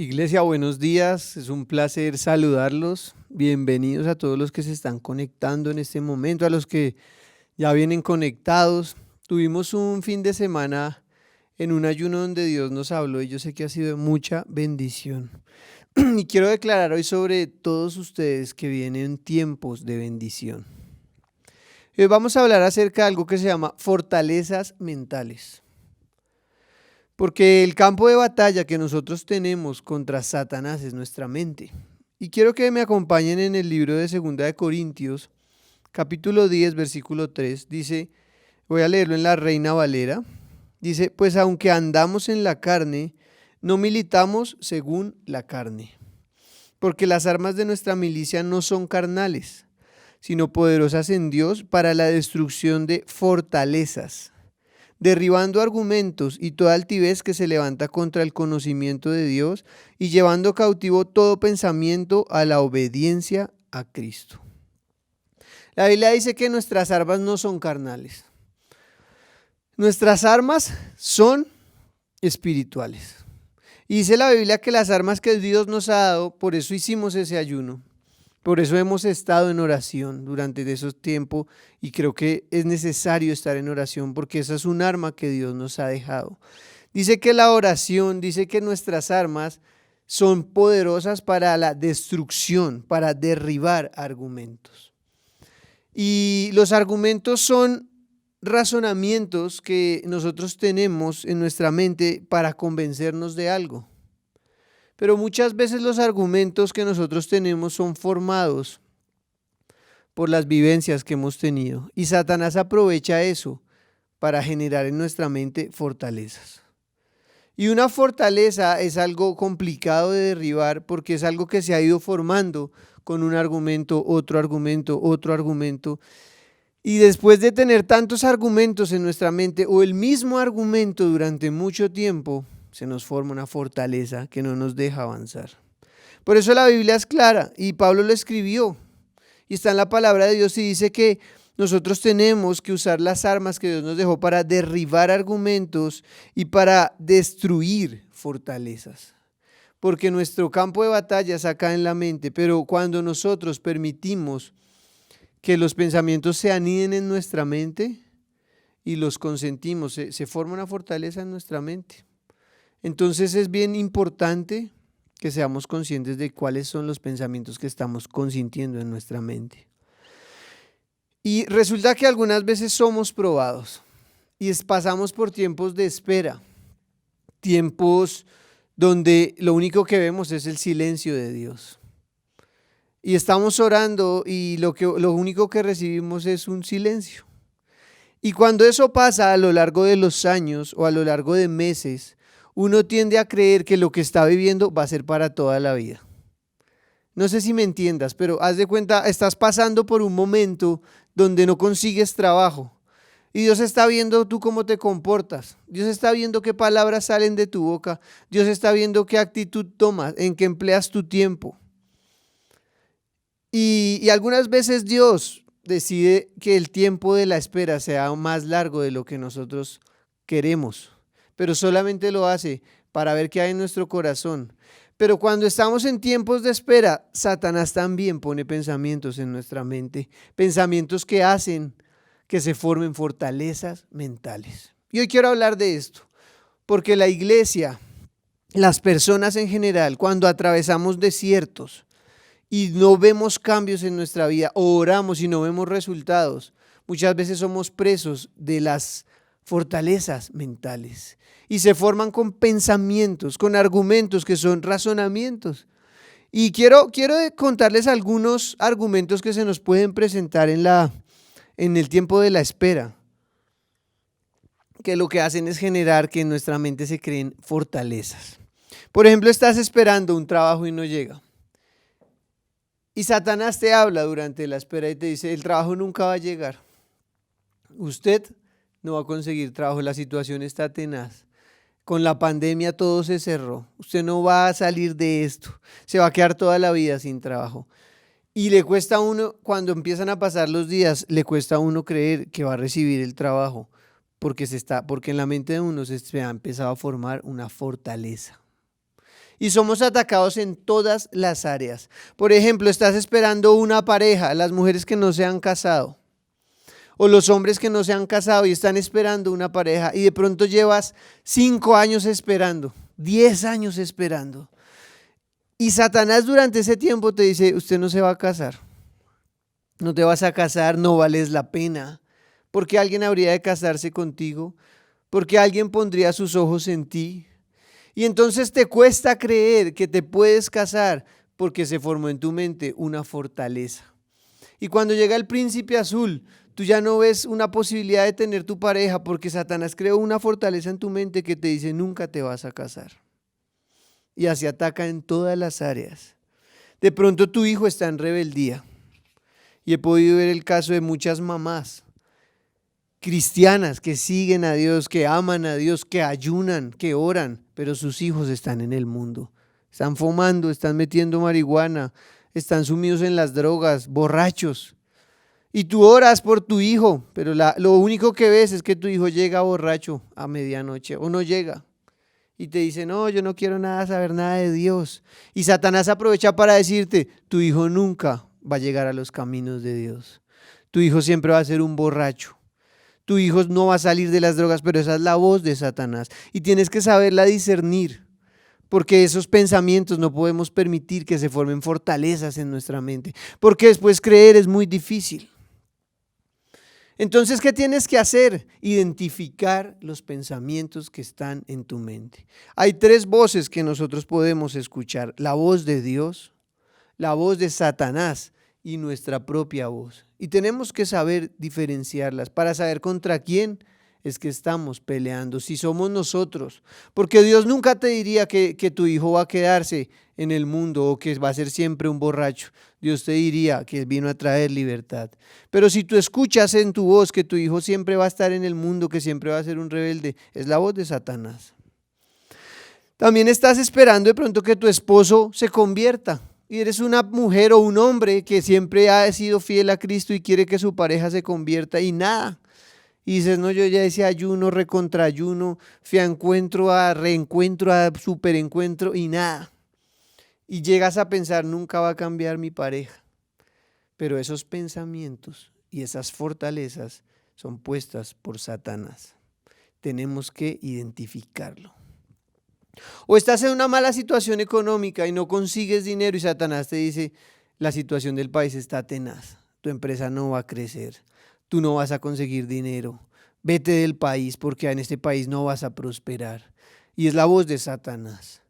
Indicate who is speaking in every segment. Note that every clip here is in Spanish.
Speaker 1: Iglesia, buenos días. Es un placer saludarlos. Bienvenidos a todos los que se están conectando en este momento, a los que ya vienen conectados. Tuvimos un fin de semana en un ayuno donde Dios nos habló y yo sé que ha sido de mucha bendición. Y quiero declarar hoy sobre todos ustedes que vienen tiempos de bendición. Hoy vamos a hablar acerca de algo que se llama fortalezas mentales. Porque el campo de batalla que nosotros tenemos contra Satanás es nuestra mente. Y quiero que me acompañen en el libro de 2 Corintios, capítulo 10, versículo 3. Dice, voy a leerlo en la Reina Valera. Dice, pues aunque andamos en la carne, no militamos según la carne. Porque las armas de nuestra milicia no son carnales, sino poderosas en Dios para la destrucción de fortalezas, derribando argumentos y toda altivez que se levanta contra el conocimiento de Dios y llevando cautivo todo pensamiento a la obediencia a Cristo. La Biblia dice que nuestras armas no son carnales. Nuestras armas son espirituales. Y dice la Biblia que las armas que Dios nos ha dado, por eso hicimos ese ayuno. Por eso hemos estado en oración durante esos tiempos y creo que es necesario estar en oración porque esa es un arma que Dios nos ha dejado. Dice que la oración, dice que nuestras armas son poderosas para la destrucción, para derribar argumentos. Y los argumentos son razonamientos que nosotros tenemos en nuestra mente para convencernos de algo. Pero muchas veces los argumentos que nosotros tenemos son formados por las vivencias que hemos tenido. Y Satanás aprovecha eso para generar en nuestra mente fortalezas. Y una fortaleza es algo complicado de derribar porque es algo que se ha ido formando con un argumento, otro argumento, otro argumento. Y después de tener tantos argumentos en nuestra mente o el mismo argumento durante mucho tiempo, se nos forma una fortaleza que no nos deja avanzar. Por eso la Biblia es clara y Pablo lo escribió y está en la palabra de Dios y dice que nosotros tenemos que usar las armas que Dios nos dejó para derribar argumentos y para destruir fortalezas. Porque nuestro campo de batalla es acá en la mente, pero cuando nosotros permitimos que los pensamientos se aniden en nuestra mente y los consentimos, se forma una fortaleza en nuestra mente. Entonces es bien importante que seamos conscientes de cuáles son los pensamientos que estamos consintiendo en nuestra mente. Y resulta que algunas veces somos probados y pasamos por tiempos de espera, tiempos donde lo único que vemos es el silencio de Dios. Y estamos orando y lo único que recibimos es un silencio. Y cuando eso pasa a lo largo de los años o a lo largo de meses, uno tiende a creer que lo que está viviendo va a ser para toda la vida. No sé si me entiendas, pero haz de cuenta, estás pasando por un momento donde no consigues trabajo y Dios está viendo tú cómo te comportas. Dios está viendo qué palabras salen de tu boca. Dios está viendo qué actitud tomas, en qué empleas tu tiempo. Y algunas veces Dios decide que el tiempo de la espera sea más largo de lo que nosotros queremos, pero solamente lo hace para ver qué hay en nuestro corazón. Pero cuando estamos en tiempos de espera, Satanás también pone pensamientos en nuestra mente, pensamientos que hacen que se formen fortalezas mentales. Y hoy quiero hablar de esto, porque la iglesia, las personas en general, cuando atravesamos desiertos y no vemos cambios en nuestra vida, o oramos y no vemos resultados, muchas veces somos presos de las fortalezas mentales y se forman con pensamientos, con argumentos que son razonamientos. Y quiero contarles algunos argumentos que se nos pueden presentar en el tiempo de la espera, que lo que hacen es generar que en nuestra mente se creen fortalezas. Por ejemplo, estás esperando un trabajo y no llega. Y Satanás te habla durante la espera y te dice, el trabajo nunca va a llegar. Usted no va a conseguir trabajo, la situación está tenaz. Con la pandemia todo se cerró. Usted no va a salir de esto. Se va a quedar toda la vida sin trabajo. Y le cuesta a uno, cuando empiezan a pasar los días, le cuesta a uno creer que va a recibir el trabajo. Porque en la mente de uno se ha empezado a formar una fortaleza. Y somos atacados en todas las áreas. Por ejemplo, estás esperando una pareja, las mujeres que no se han casado, o los hombres que no se han casado y están esperando una pareja, y de pronto llevas 5 años esperando, 10 años esperando. Y Satanás durante ese tiempo te dice, usted no se va a casar, no te vas a casar, no vales la pena. ¿Por qué alguien habría de casarse contigo? ¿Por qué alguien pondría sus ojos en ti? Y entonces te cuesta creer que te puedes casar porque se formó en tu mente una fortaleza. Y cuando llega el príncipe azul, tú ya no ves una posibilidad de tener tu pareja porque Satanás creó una fortaleza en tu mente que te dice nunca te vas a casar. Y así ataca en todas las áreas. De pronto tu hijo está en rebeldía. Y he podido ver el caso de muchas mamás cristianas que siguen a Dios, que aman a Dios, que ayunan, que oran, pero sus hijos están en el mundo. Están fumando, están metiendo marihuana, están sumidos en las drogas, borrachos. Y tú oras por tu hijo, pero lo único que ves es que tu hijo llega borracho a medianoche o no llega. Y te dice, no, yo no quiero saber nada de Dios. Y Satanás aprovecha para decirte, tu hijo nunca va a llegar a los caminos de Dios. Tu hijo siempre va a ser un borracho. Tu hijo no va a salir de las drogas, pero esa es la voz de Satanás. Y tienes que saberla discernir, porque esos pensamientos no podemos permitir que se formen fortalezas en nuestra mente, porque después creer es muy difícil. Entonces, ¿qué tienes que hacer? Identificar los pensamientos que están en tu mente. Hay 3 voces que nosotros podemos escuchar: la voz de Dios, la voz de Satanás y nuestra propia voz. Y tenemos que saber diferenciarlas para saber contra quién es que estamos peleando, si somos nosotros. Porque Dios nunca te diría que tu hijo va a quedarse en el mundo o que va a ser siempre un borracho. Dios te diría que vino a traer libertad. Pero si tú escuchas en tu voz que tu hijo siempre va a estar en el mundo, que siempre va a ser un rebelde, es la voz de Satanás. También estás esperando de pronto que tu esposo se convierta. Y eres una mujer o un hombre que siempre ha sido fiel a Cristo y quiere que su pareja se convierta y nada. Y dices, no, yo ya hice ayuno, recontraayuno, fui a encuentro, a reencuentro, a superencuentro y nada. Y llegas a pensar, nunca va a cambiar mi pareja. Pero esos pensamientos y esas fortalezas son puestas por Satanás. Tenemos que identificarlo. O estás en una mala situación económica y no consigues dinero y Satanás te dice, la situación del país está tenaz, tu empresa no va a crecer, tú no vas a conseguir dinero, vete del país porque en este país no vas a prosperar. Y es la voz de Satanás.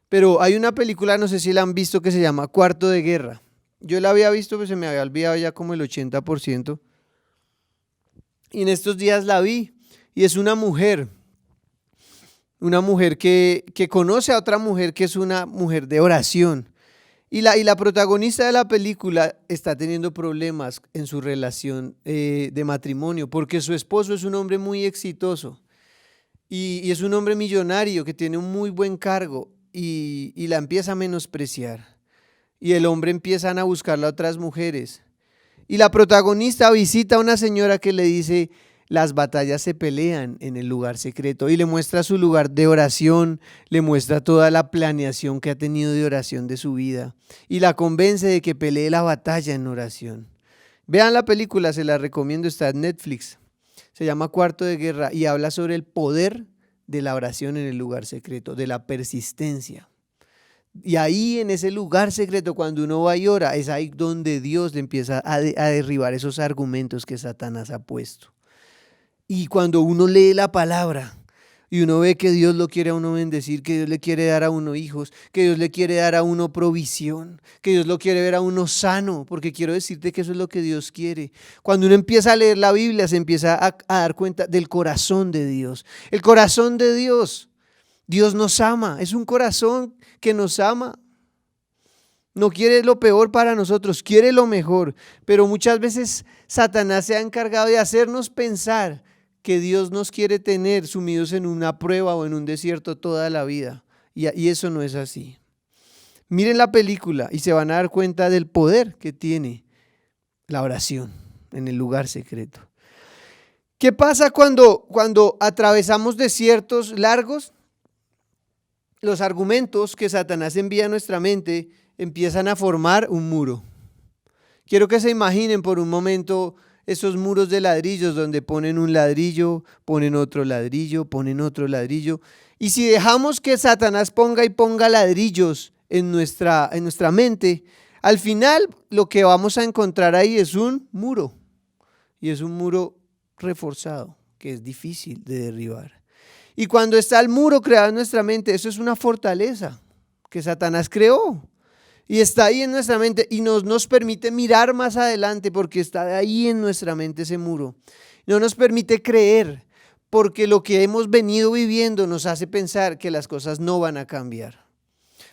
Speaker 1: Pero hay una película, no sé si la han visto, que se llama Cuarto de Guerra. Yo la había visto, pero se me había olvidado ya como el 80%. Y en estos días la vi y es una mujer que conoce a otra mujer que es una mujer de oración. Y la protagonista de la película está teniendo problemas en su relación de matrimonio porque su esposo es un hombre muy exitoso y es un hombre millonario que tiene un muy buen cargo y la empieza a menospreciar. Y el hombre empiezan a buscarla a otras mujeres. Y la protagonista visita a una señora que le dice, las batallas se pelean en el lugar secreto, y le muestra su lugar de oración, le muestra toda la planeación que ha tenido de oración de su vida y la convence de que pelee la batalla en oración. Vean la película, se la recomiendo, está en Netflix. Se llama Cuarto de Guerra y habla sobre el poder de la oración en el lugar secreto, de la persistencia. Y ahí en ese lugar secreto, cuando uno va y ora, es ahí donde Dios le empieza a derribar esos argumentos que Satanás ha puesto. Y cuando uno lee la palabra y uno ve que Dios lo quiere a uno bendecir, que Dios le quiere dar a uno hijos, que Dios le quiere dar a uno provisión, que Dios lo quiere ver a uno sano, porque quiero decirte que eso es lo que Dios quiere. Cuando uno empieza a leer la Biblia, se empieza a dar cuenta del corazón de Dios. El corazón de Dios. Dios nos ama, es un corazón que nos ama. No quiere lo peor para nosotros, quiere lo mejor. Pero muchas veces Satanás se ha encargado de hacernos pensar que Dios nos quiere tener sumidos en una prueba o en un desierto toda la vida. Y eso no es así. Miren la película y se van a dar cuenta del poder que tiene la oración en el lugar secreto. ¿Qué pasa cuando atravesamos desiertos largos? los argumentos que Satanás envía a nuestra mente empiezan a formar un muro. Quiero que se imaginen por un momento esos muros de ladrillos donde ponen un ladrillo, ponen otro ladrillo, ponen otro ladrillo. Y si dejamos que Satanás ponga y ponga ladrillos en nuestra mente, al final lo que vamos a encontrar ahí es un muro. Y es un muro reforzado, que es difícil de derribar. Y cuando está el muro creado en nuestra mente, eso es una fortaleza que Satanás creó. Y está ahí en nuestra mente y nos permite mirar más adelante porque está ahí en nuestra mente ese muro. No nos permite creer porque lo que hemos venido viviendo nos hace pensar que las cosas no van a cambiar.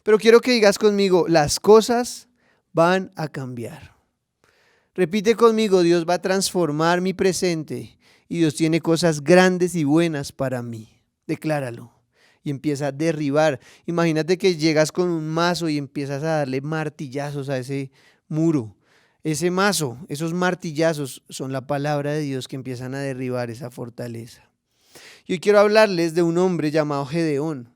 Speaker 1: Pero quiero que digas conmigo, las cosas van a cambiar. Repite conmigo, Dios va a transformar mi presente y Dios tiene cosas grandes y buenas para mí. Decláralo. Y empieza a derribar. Imagínate que llegas con un mazo y empiezas a darle martillazos a ese muro. Ese mazo, esos martillazos son la palabra de Dios que empiezan a derribar esa fortaleza. Yo quiero hablarles de un hombre llamado Gedeón,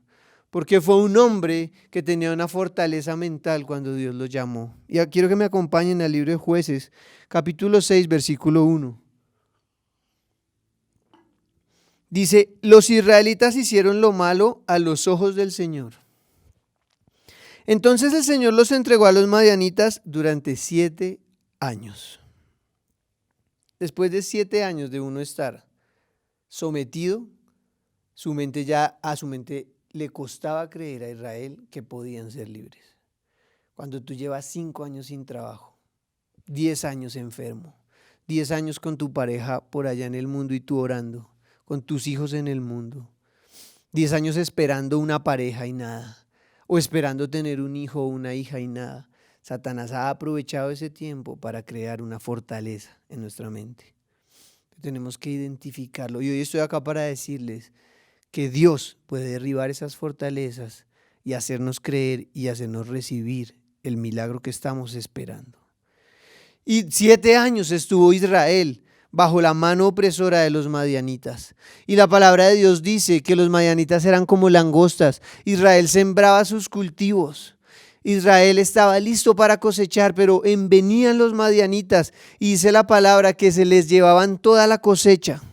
Speaker 1: porque fue un hombre que tenía una fortaleza mental cuando Dios lo llamó. Y quiero que me acompañen al libro de Jueces, capítulo 6, versículo 1. Dice, los israelitas hicieron lo malo a los ojos del Señor. Entonces el Señor los entregó a los madianitas durante 7 años. Después de 7 años de uno estar sometido, a su mente le costaba creer a Israel que podían ser libres. Cuando tú llevas 5 años sin trabajo, 10 años enfermo, 10 años con tu pareja por allá en el mundo y tú orando, con tus hijos en el mundo, 10 años esperando una pareja y nada, o esperando tener un hijo o una hija y nada. Satanás ha aprovechado ese tiempo para crear una fortaleza en nuestra mente. Tenemos que identificarlo y hoy estoy acá para decirles que Dios puede derribar esas fortalezas y hacernos creer y hacernos recibir el milagro que estamos esperando. Y 7 años estuvo Israel bajo la mano opresora de los madianitas. Y la palabra de Dios dice que los madianitas eran como langostas. Israel sembraba sus cultivos. Israel estaba listo para cosechar, pero venían los madianitas y dice la palabra que se les llevaban toda la cosecha.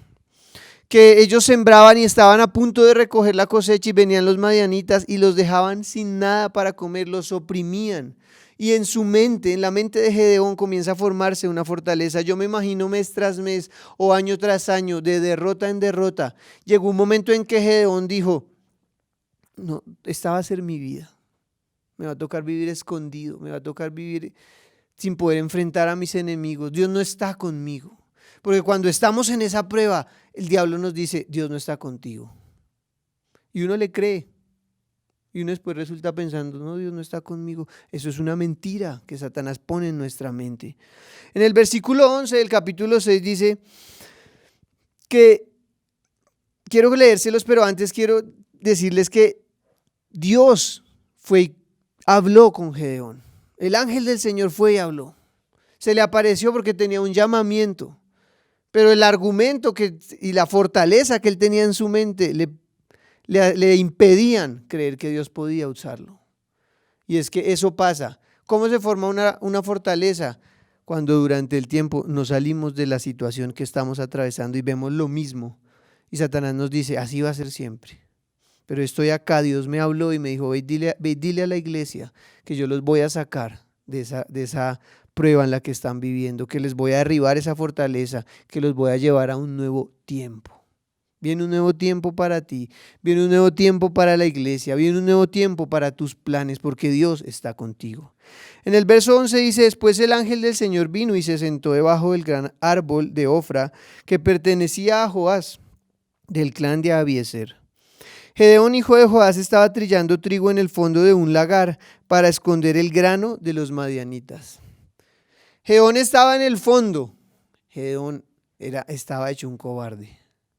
Speaker 1: Que ellos sembraban y estaban a punto de recoger la cosecha y venían los madianitas y los dejaban sin nada para comer, los oprimían. Y en su mente, en la mente de Gedeón comienza a formarse una fortaleza. Yo me imagino mes tras mes o año tras año, de derrota en derrota. Llegó un momento en que Gedeón dijo, no, esta va a ser mi vida. Me va a tocar vivir escondido, me va a tocar vivir sin poder enfrentar a mis enemigos. Dios no está conmigo. Porque cuando estamos en esa prueba, el diablo nos dice, Dios no está contigo. Y uno le cree. Y uno después resulta pensando, no, Dios no está conmigo. Eso es una mentira que Satanás pone en nuestra mente. En el versículo 11 del capítulo 6 dice que, quiero leérselos, pero antes quiero decirles que Dios habló con Gedeón. El ángel del Señor fue y habló. Se le apareció porque tenía un llamamiento. Pero el argumento y la fortaleza que él tenía en su mente le impedían creer que Dios podía usarlo. Y es que eso pasa. ¿Cómo se forma una fortaleza? Cuando durante el tiempo nos salimos de la situación que estamos atravesando y vemos lo mismo. Y Satanás nos dice, así va a ser siempre. Pero estoy acá, Dios me habló y me dijo, ve dile a la iglesia que yo los voy a sacar de esa prueba en la que están viviendo, que les voy a derribar esa fortaleza, que los voy a llevar a un nuevo tiempo. Viene un nuevo tiempo para ti, viene un nuevo tiempo para la iglesia, viene un nuevo tiempo para tus planes, porque Dios está contigo. En el verso 11 dice, después el ángel del Señor vino y se sentó debajo del gran árbol de Ofra que pertenecía a Joás, del clan de Abiezer. Gedeón, hijo de Joás, estaba trillando trigo en el fondo de un lagar para esconder el grano de los madianitas. Gedeón estaba en el fondo. Gedeón estaba hecho un cobarde.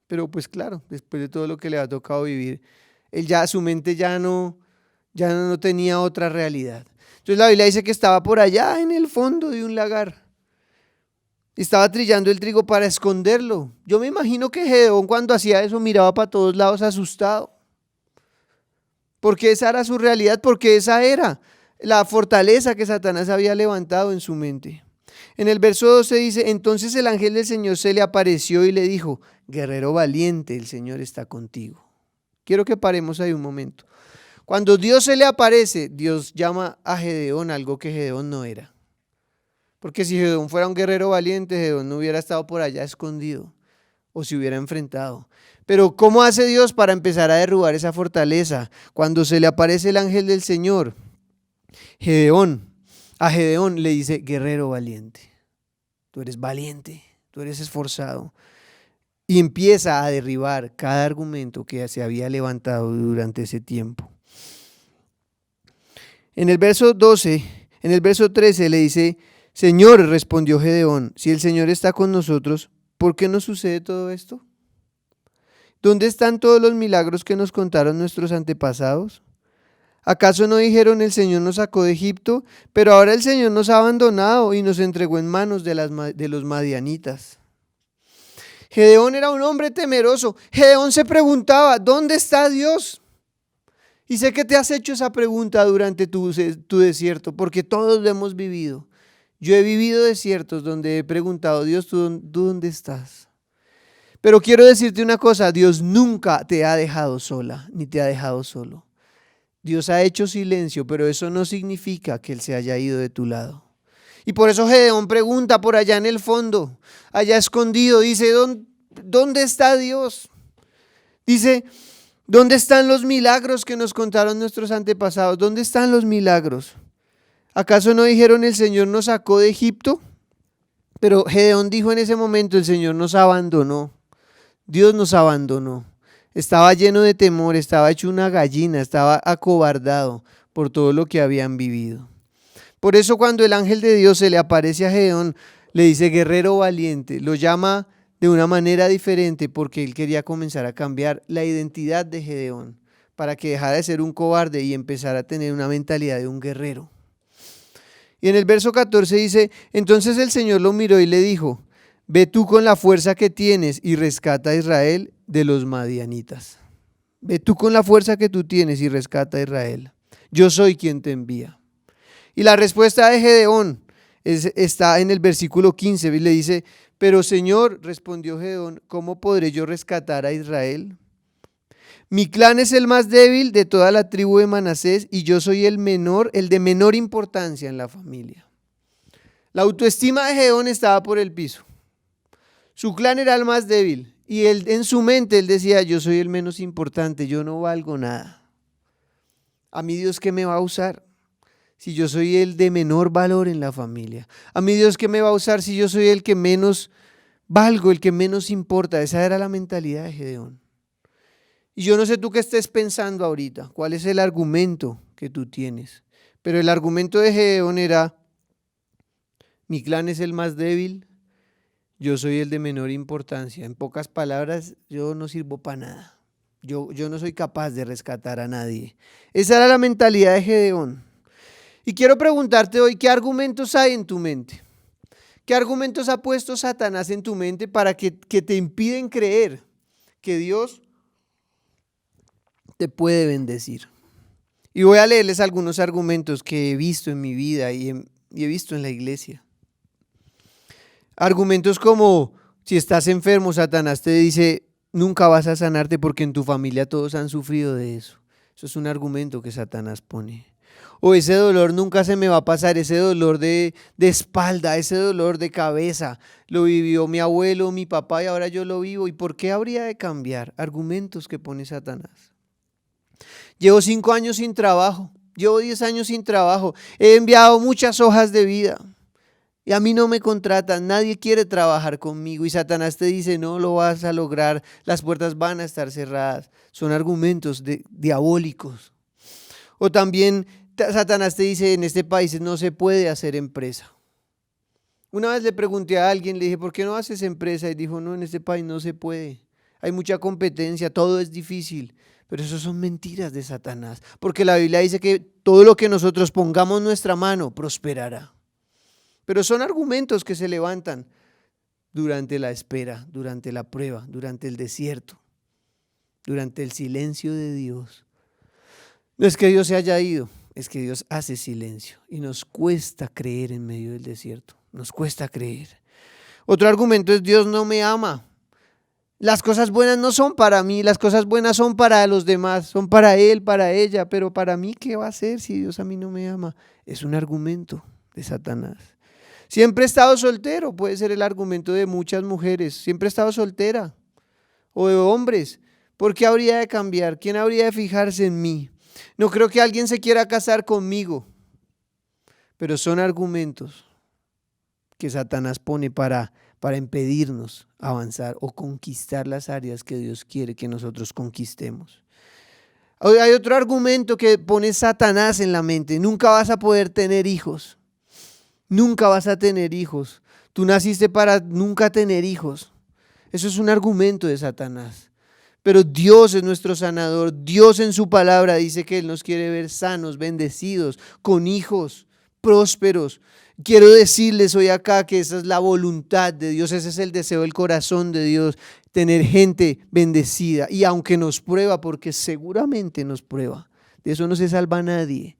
Speaker 1: Pero pues claro, después de todo lo que le ha tocado vivir, su mente ya no tenía otra realidad. Entonces la Biblia dice que estaba por allá en el fondo de un lagar. Estaba trillando el trigo para esconderlo. Yo me imagino que Gedeón cuando hacía eso miraba para todos lados asustado. porque esa era su realidad, porque esa era la fortaleza que Satanás había levantado en su mente. En el verso 12 dice, entonces el ángel del Señor se le apareció y le dijo, guerrero valiente, el Señor está contigo. Quiero que paremos ahí un momento. Cuando Dios se le aparece, Dios llama a Gedeón algo que Gedeón no era. Porque si Gedeón fuera un guerrero valiente, Gedeón no hubiera estado por allá escondido o se hubiera enfrentado. Pero ¿cómo hace Dios para empezar a derrubar esa fortaleza? Cuando se le aparece el ángel del Señor, a Gedeón le dice, guerrero valiente, tú eres valiente, tú eres esforzado. Y empieza a derribar cada argumento que se había levantado durante ese tiempo. En el verso 13 le dice, Señor, respondió Gedeón, si el Señor está con nosotros, ¿por qué nos sucede todo esto? ¿Dónde están todos los milagros que nos contaron nuestros antepasados? ¿Acaso no dijeron el Señor nos sacó de Egipto, pero ahora el Señor nos ha abandonado y nos entregó en manos de los madianitas? Gedeón era un hombre temeroso. Gedeón se preguntaba, ¿dónde está Dios? Y sé que te has hecho esa pregunta durante tu desierto, porque todos lo hemos vivido. Yo he vivido desiertos donde he preguntado, Dios, ¿tú dónde estás? Pero quiero decirte una cosa, Dios nunca te ha dejado sola, ni te ha dejado solo. Dios ha hecho silencio, pero eso no significa que Él se haya ido de tu lado. Y por eso Gedeón pregunta por allá en el fondo, allá escondido, dice, ¿dónde está Dios? Dice, ¿dónde están los milagros que nos contaron nuestros antepasados? ¿Dónde están los milagros? ¿Acaso no dijeron el Señor nos sacó de Egipto? Pero Gedeón dijo en ese momento, el Señor nos abandonó. Dios nos abandonó. Estaba lleno de temor, estaba hecho una gallina, estaba acobardado por todo lo que habían vivido. Por eso cuando el ángel de Dios se le aparece a Gedeón, le dice guerrero valiente, lo llama de una manera diferente porque él quería comenzar a cambiar la identidad de Gedeón para que dejara de ser un cobarde y empezara a tener una mentalidad de un guerrero. Y en el verso 14 dice, entonces el Señor lo miró y le dijo, ve tú con la fuerza que tienes y rescata a Israel de los madianitas. Ve tú con la fuerza que tú tienes y rescata a Israel. Yo soy quien te envía. Y la respuesta de Gedeón está en el versículo 15, y le dice, pero Señor, respondió Gedeón, ¿cómo podré yo rescatar a Israel? Mi clan es el más débil de toda la tribu de Manasés y yo soy el menor, el de menor importancia en la familia. La autoestima de Gedeón estaba por el piso. Su clan era el más débil y en su mente él decía, yo soy el menos importante, yo no valgo nada. ¿A mí Dios qué me va a usar si yo soy el de menor valor en la familia? ¿A mí Dios qué me va a usar si yo soy el que menos valgo, el que menos importa? Esa era la mentalidad de Gedeón. Y yo no sé tú qué estés pensando ahorita, cuál es el argumento que tú tienes. Pero el argumento de Gedeón era, mi clan es el más débil, yo soy el de menor importancia. En pocas palabras, yo no sirvo para nada. Yo no soy capaz de rescatar a nadie. Esa era la mentalidad de Gedeón. Y quiero preguntarte hoy, ¿qué argumentos hay en tu mente? ¿Qué argumentos ha puesto Satanás en tu mente para que te impiden creer que Dios te puede bendecir? Y voy a leerles algunos argumentos que he visto en mi vida y he visto en la iglesia. Argumentos como, si estás enfermo, Satanás te dice, nunca vas a sanarte porque en tu familia todos han sufrido de eso. Eso es un argumento que Satanás pone. O ese dolor nunca se me va a pasar, ese dolor de espalda, ese dolor de cabeza, lo vivió mi abuelo, mi papá y ahora yo lo vivo. ¿Y por qué habría de cambiar? Argumentos que pone Satanás. Llevo 5 años sin trabajo, llevo 10 años sin trabajo, he enviado muchas hojas de vida y a mí no me contratan, nadie quiere trabajar conmigo y Satanás te dice no lo vas a lograr, las puertas van a estar cerradas. Son argumentos diabólicos. O también Satanás te dice en este país no se puede hacer empresa. Una vez le pregunté a alguien, le dije ¿por qué no haces empresa? Y dijo no, en este país no se puede, hay mucha competencia, todo es difícil. Pero eso son mentiras de Satanás, porque la Biblia dice que todo lo que nosotros pongamos nuestra mano prosperará. Pero son argumentos que se levantan durante la espera, durante la prueba, durante el desierto, durante el silencio de Dios. No es que Dios se haya ido, es que Dios hace silencio y nos cuesta creer en medio del desierto, nos cuesta creer. Otro argumento es: Dios no me ama. Las cosas buenas no son para mí, las cosas buenas son para los demás, son para él, para ella, pero para mí, ¿qué va a hacer si Dios a mí no me ama? Es un argumento de Satanás. Siempre he estado soltero, puede ser el argumento de muchas mujeres. Siempre he estado soltera, o de hombres. ¿Por qué habría de cambiar? ¿Quién habría de fijarse en mí? No creo que alguien se quiera casar conmigo. Pero son argumentos que Satanás pone para impedirnos avanzar o conquistar las áreas que Dios quiere que nosotros conquistemos. Hay otro argumento que pone Satanás en la mente: nunca vas a poder tener hijos. Nunca vas a tener hijos. Tú naciste para nunca tener hijos. Eso es un argumento de Satanás. Pero Dios es nuestro sanador. Dios en su palabra dice que Él nos quiere ver sanos, bendecidos, con hijos, prósperos. Quiero decirles hoy acá que esa es la voluntad de Dios, ese es el deseo del corazón de Dios, tener gente bendecida. Y aunque nos prueba, porque seguramente nos prueba, de eso no se salva nadie.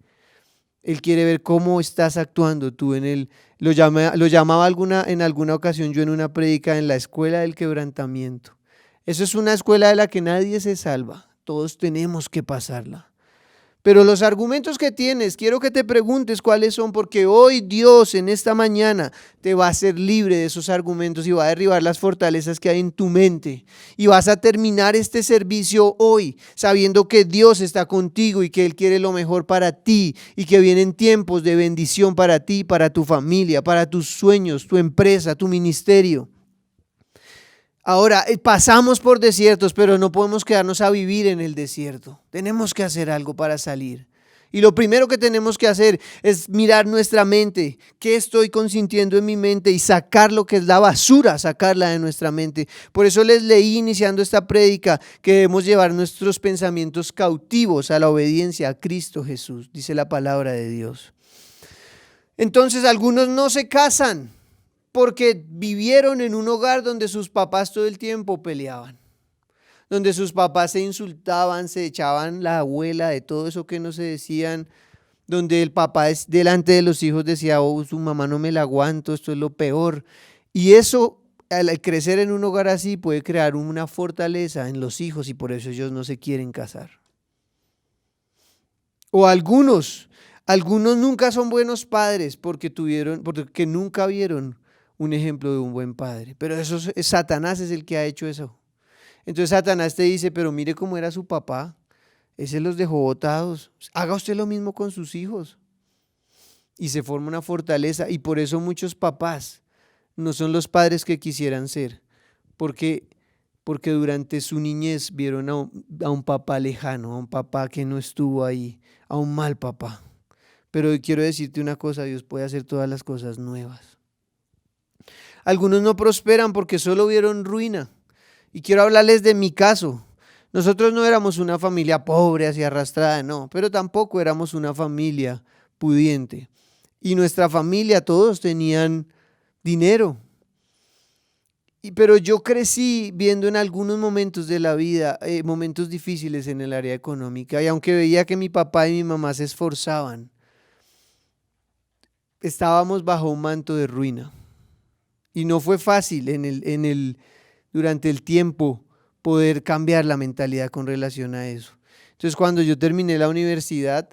Speaker 1: Él quiere ver cómo estás actuando tú en él. Lo llamaba en alguna ocasión yo en una prédica en la escuela del quebrantamiento. Eso es una escuela de la que nadie se salva. Todos tenemos que pasarla. Pero los argumentos que tienes, quiero que te preguntes cuáles son, porque hoy Dios en esta mañana te va a hacer libre de esos argumentos y va a derribar las fortalezas que hay en tu mente. Y vas a terminar este servicio hoy sabiendo que Dios está contigo y que Él quiere lo mejor para ti y que vienen tiempos de bendición para ti, para tu familia, para tus sueños, tu empresa, tu ministerio. Ahora, pasamos por desiertos, pero no podemos quedarnos a vivir en el desierto. Tenemos que hacer algo para salir. Y lo primero que tenemos que hacer es mirar nuestra mente. ¿Qué estoy consintiendo en mi mente? Y sacar lo que es la basura, sacarla de nuestra mente. Por eso les leí iniciando esta prédica que debemos llevar nuestros pensamientos cautivos a la obediencia a Cristo Jesús, dice la palabra de Dios. Entonces, algunos no se casan porque vivieron en un hogar donde sus papás todo el tiempo peleaban, donde sus papás se insultaban, se echaban la abuela de todo eso que no se decían, donde el papá delante de los hijos decía: oh, su mamá no me la aguanto, esto es lo peor. Y eso, al crecer en un hogar así, puede crear una fortaleza en los hijos y por eso ellos no se quieren casar. O algunos nunca son buenos padres porque nunca vieron un ejemplo de un buen padre. Pero Satanás es el que ha hecho eso. Entonces Satanás te dice: pero mire cómo era su papá, ese los dejó botados, haga usted lo mismo con sus hijos. Y se forma una fortaleza, y por eso muchos papás no son los padres que quisieran ser, porque durante su niñez vieron a un papá lejano, a un papá que no estuvo ahí, a un mal papá. Pero hoy quiero decirte una cosa: Dios puede hacer todas las cosas nuevas. Algunos no prosperan porque solo vieron ruina. Y quiero hablarles de mi caso. Nosotros no éramos una familia pobre, así arrastrada, no, pero tampoco éramos una familia pudiente. Y nuestra familia, todos tenían dinero. Pero yo crecí viendo en algunos momentos de la vida, momentos difíciles en el área económica. Y aunque veía que mi papá y mi mamá se esforzaban, estábamos bajo un manto de ruina. Y no fue fácil durante el tiempo poder cambiar la mentalidad con relación a eso. Entonces, cuando yo terminé la universidad,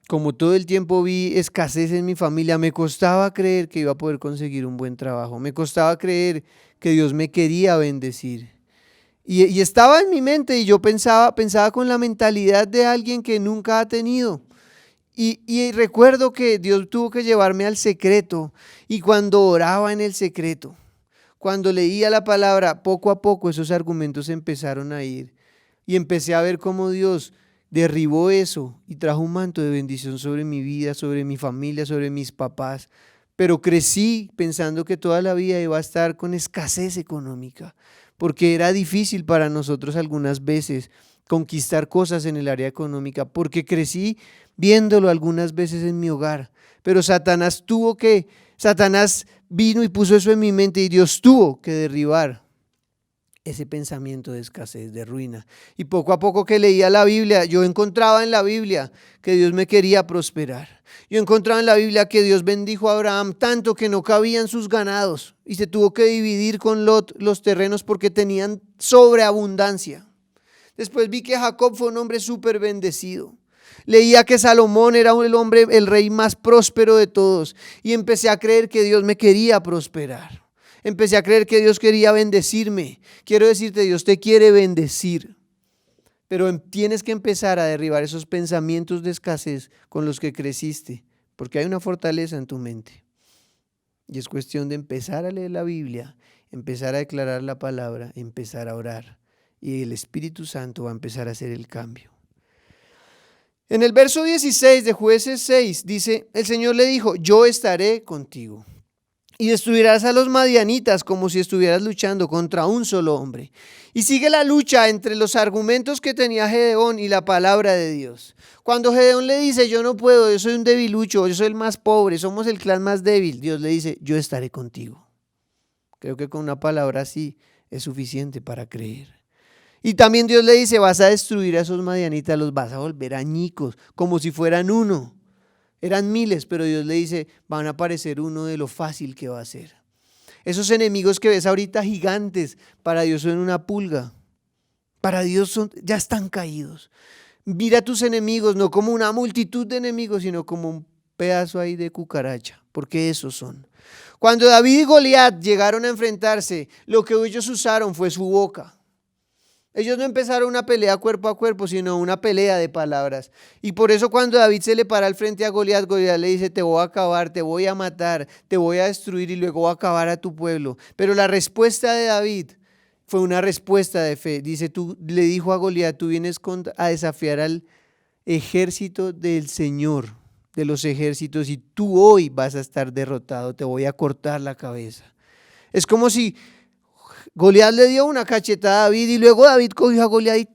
Speaker 1: como todo el tiempo vi escasez en mi familia, me costaba creer que iba a poder conseguir un buen trabajo. Me costaba creer que Dios me quería bendecir. Y estaba en mi mente y yo pensaba con la mentalidad de alguien que nunca ha tenido. Y recuerdo que Dios tuvo que llevarme al secreto, y cuando oraba en el secreto, cuando leía la palabra, poco a poco esos argumentos empezaron a ir y empecé a ver cómo Dios derribó eso y trajo un manto de bendición sobre mi vida, sobre mi familia, sobre mis papás. Pero crecí pensando que toda la vida iba a estar con escasez económica, porque era difícil para nosotros algunas veces conquistar cosas en el área económica, porque crecí viéndolo algunas veces en mi hogar. Pero Satanás vino y puso eso en mi mente, y Dios tuvo que derribar ese pensamiento de escasez, de ruina. Y poco a poco que leía la Biblia, yo encontraba en la Biblia que Dios me quería prosperar. Yo encontraba en la Biblia que Dios bendijo a Abraham tanto que no cabían sus ganados y se tuvo que dividir con Lot los terrenos porque tenían sobreabundancia. Después vi que Jacob fue un hombre súper bendecido. Leía que Salomón era el rey más próspero de todos y empecé a creer que Dios me quería prosperar. Empecé a creer que Dios quería bendecirme. Quiero decirte, Dios te quiere bendecir, pero tienes que empezar a derribar esos pensamientos de escasez con los que creciste, porque hay una fortaleza en tu mente. Y es cuestión de empezar a leer la Biblia, empezar a declarar la palabra, empezar a orar. Y el Espíritu Santo va a empezar a hacer el cambio. En el verso 16 de Jueces 6 dice, el Señor le dijo, yo estaré contigo. Y destruirás a los madianitas como si estuvieras luchando contra un solo hombre. Y sigue la lucha entre los argumentos que tenía Gedeón y la palabra de Dios. Cuando Gedeón le dice, yo no puedo, yo soy un debilucho, yo soy el más pobre, somos el clan más débil, Dios le dice, yo estaré contigo. Creo que con una palabra así es suficiente para creer. Y también Dios le dice, vas a destruir a esos madianitas, los vas a volver añicos, como si fueran uno. Eran miles, pero Dios le dice, van a aparecer uno de lo fácil que va a ser. Esos enemigos que ves ahorita gigantes, para Dios son una pulga. Para Dios ya están caídos. Mira a tus enemigos, no como una multitud de enemigos, sino como un pedazo ahí de cucaracha, porque esos son. Cuando David y Goliat llegaron a enfrentarse, lo que ellos usaron fue su boca. Ellos no empezaron una pelea cuerpo a cuerpo, sino una pelea de palabras. Y por eso cuando David se le para al frente a Goliat, Goliat le dice, te voy a acabar, te voy a matar, te voy a destruir y luego voy a acabar a tu pueblo. Pero la respuesta de David fue una respuesta de fe. Dice, le dijo a Goliat, tú vienes a desafiar al ejército del Señor, de los ejércitos, y tú hoy vas a estar derrotado, te voy a cortar la cabeza. Es como si Goliat le dio una cachetada a David y luego David cogió a Goliat y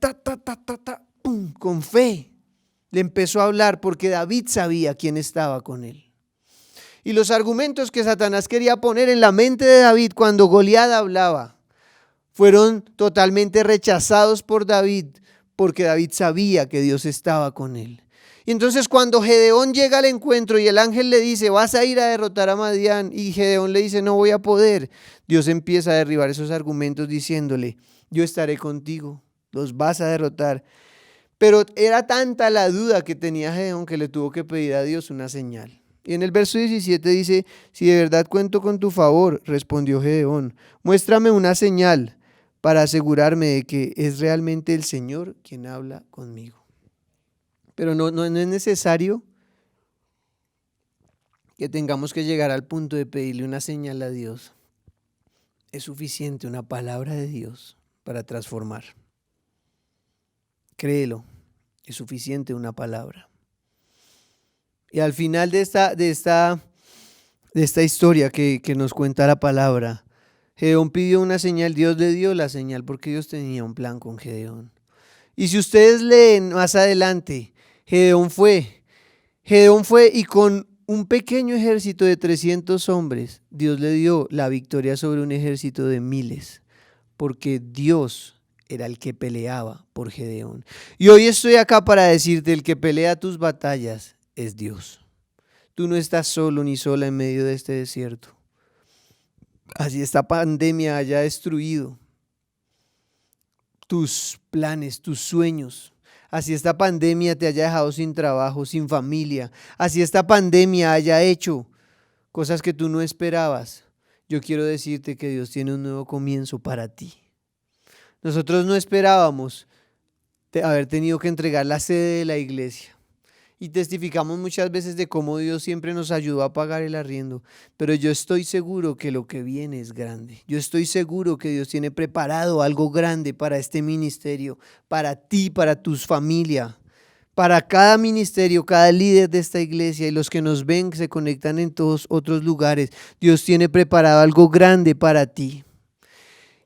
Speaker 1: pum, con fe le empezó a hablar porque David sabía quién estaba con él. Y los argumentos que Satanás quería poner en la mente de David cuando Goliat hablaba fueron totalmente rechazados por David porque David sabía que Dios estaba con él. Y entonces cuando Gedeón llega al encuentro y el ángel le dice, vas a ir a derrotar a Madián, y Gedeón le dice, no voy a poder, Dios empieza a derribar esos argumentos diciéndole, yo estaré contigo, los vas a derrotar. Pero era tanta la duda que tenía Gedeón que le tuvo que pedir a Dios una señal. Y en el verso 17 dice, si de verdad cuento con tu favor, respondió Gedeón, muéstrame una señal para asegurarme de que es realmente el Señor quien habla conmigo. Pero no es necesario que tengamos que llegar al punto de pedirle una señal a Dios. Es suficiente una palabra de Dios para transformar. Créelo, es suficiente una palabra. Y al final de esta historia que nos cuenta la palabra, Gedeón pidió una señal, Dios le dio la señal porque Dios tenía un plan con Gedeón. Y si ustedes leen más adelante, Gedeón fue y con un pequeño ejército de 300 hombres, Dios le dio la victoria sobre un ejército de miles, porque Dios era el que peleaba por Gedeón. Y hoy estoy acá para decirte, el que pelea tus batallas es Dios. Tú no estás solo ni sola en medio de este desierto. Así esta pandemia haya destruido tus planes, tus sueños. Así esta pandemia te haya dejado sin trabajo, sin familia. Así esta pandemia haya hecho cosas que tú no esperabas. Yo quiero decirte que Dios tiene un nuevo comienzo para ti. Nosotros no esperábamos haber tenido que entregar la sede de la iglesia. Y testificamos muchas veces de cómo Dios siempre nos ayudó a pagar el arriendo. Pero yo estoy seguro que lo que viene es grande. Yo estoy seguro que Dios tiene preparado algo grande para este ministerio, para ti, para tu familia, para cada ministerio, cada líder de esta iglesia y los que nos ven, que se conectan en todos otros lugares. Dios tiene preparado algo grande para ti.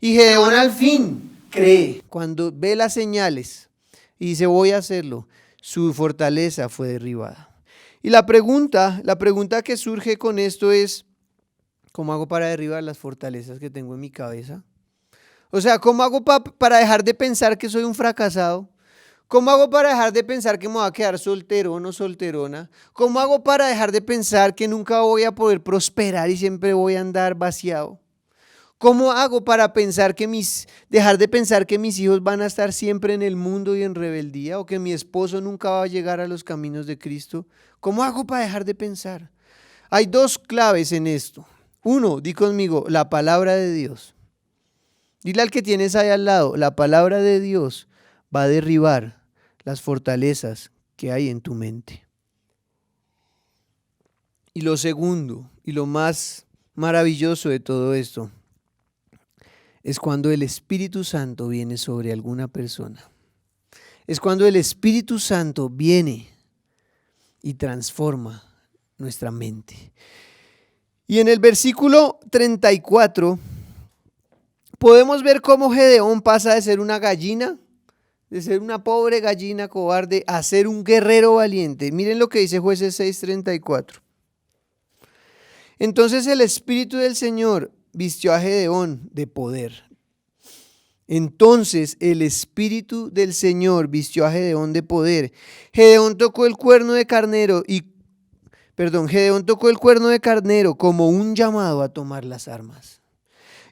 Speaker 1: Y Gedeón al fin cree cuando ve las señales y dice voy a hacerlo. Su fortaleza fue derribada. Y la pregunta que surge con esto es, ¿cómo hago para derribar las fortalezas que tengo en mi cabeza? O sea, ¿cómo hago para dejar de pensar que soy un fracasado? ¿Cómo hago para dejar de pensar que me voy a quedar solterón o solterona? ¿Cómo hago para dejar de pensar que nunca voy a poder prosperar y siempre voy a andar vaciado? ¿Cómo hago para dejar de pensar que mis hijos van a estar siempre en el mundo y en rebeldía o que mi esposo nunca va a llegar a los caminos de Cristo? ¿Cómo hago para dejar de pensar? Hay dos claves en esto. Uno, di conmigo, la palabra de Dios. Dile al que tienes ahí al lado, la palabra de Dios va a derribar las fortalezas que hay en tu mente. Y lo segundo, y lo más maravilloso de todo esto, es cuando el Espíritu Santo viene sobre alguna persona. Es cuando el Espíritu Santo viene y transforma nuestra mente. Y en el versículo 34 podemos ver cómo Gedeón pasa de ser una gallina, de ser una pobre gallina cobarde, a ser un guerrero valiente. Miren lo que dice Jueces 6:34. Entonces el Espíritu del Señor vistió a Gedeón de poder. Entonces el Espíritu del Señor vistió a Gedeón de poder. Gedeón tocó el cuerno de carnero como un llamado a tomar las armas.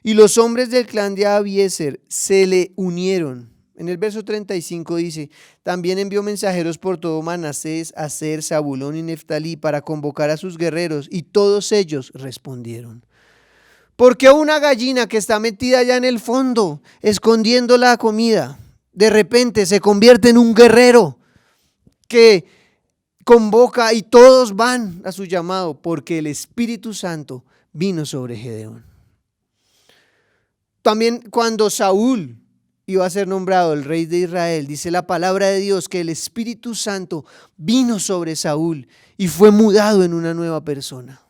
Speaker 1: Y los hombres del clan de Abiezer se le unieron. En el verso 35 dice, también envió mensajeros por todo Manasés, Aser, Zabulón y Neftalí para convocar a sus guerreros, y todos ellos respondieron. ¿Por qué una gallina que está metida allá en el fondo, escondiendo la comida, de repente se convierte en un guerrero que convoca y todos van a su llamado? Porque el Espíritu Santo vino sobre Gedeón. También cuando Saúl iba a ser nombrado el rey de Israel, dice la palabra de Dios que el Espíritu Santo vino sobre Saúl y fue mudado en una nueva persona.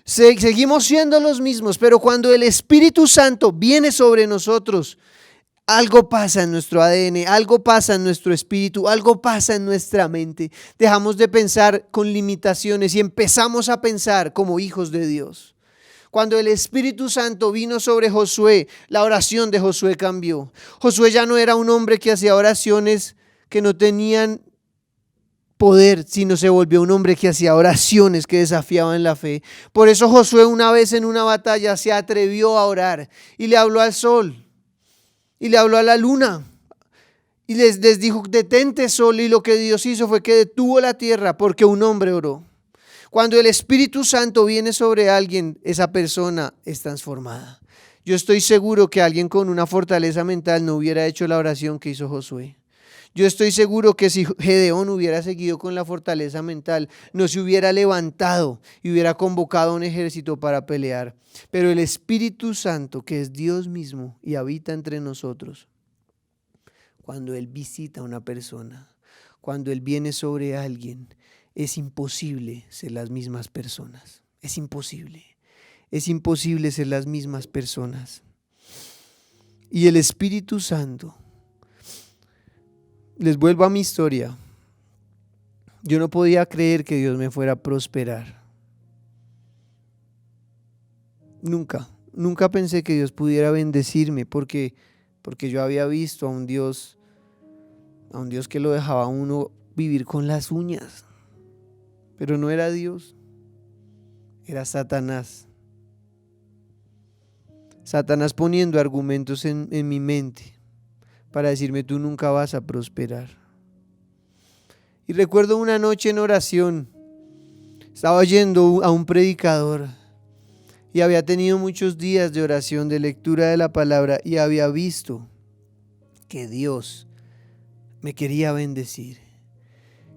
Speaker 1: Seguimos siendo los mismos, pero cuando el Espíritu Santo viene sobre nosotros, algo pasa en nuestro ADN, algo pasa en nuestro espíritu, algo pasa en nuestra mente. Dejamos de pensar con limitaciones y empezamos a pensar como hijos de Dios. Cuando el Espíritu Santo vino sobre Josué, la oración de Josué cambió. Josué ya no era un hombre que hacía oraciones que no tenían poder, sino se volvió un hombre que hacía oraciones que desafiaban la fe. Por eso Josué una vez en una batalla se atrevió a orar y le habló al sol y le habló a la luna y les dijo, detente sol, y lo que Dios hizo fue que detuvo la tierra porque un hombre oró. Cuando el Espíritu Santo viene sobre alguien, esa persona es transformada. Yo estoy seguro que alguien con una fortaleza mental no hubiera hecho la oración que hizo Josué. Yo estoy seguro que si Gedeón hubiera seguido con la fortaleza mental, no se hubiera levantado y hubiera convocado a un ejército para pelear. Pero el Espíritu Santo, que es Dios mismo y habita entre nosotros, cuando Él visita a una persona, cuando Él viene sobre alguien, es imposible ser las mismas personas. Es imposible. Es imposible ser las mismas personas. Y el Espíritu Santo, les vuelvo a mi historia. Yo no podía creer que Dios me fuera a prosperar. Nunca pensé que Dios pudiera bendecirme porque yo había visto a un Dios que lo dejaba a uno vivir con las uñas. Pero no era Dios, era Satanás. Satanás poniendo argumentos en mi mente para decirme, tú nunca vas a prosperar. Y recuerdo una noche en oración, estaba oyendo a un predicador y había tenido muchos días de oración, de lectura de la palabra, y había visto que Dios me quería bendecir.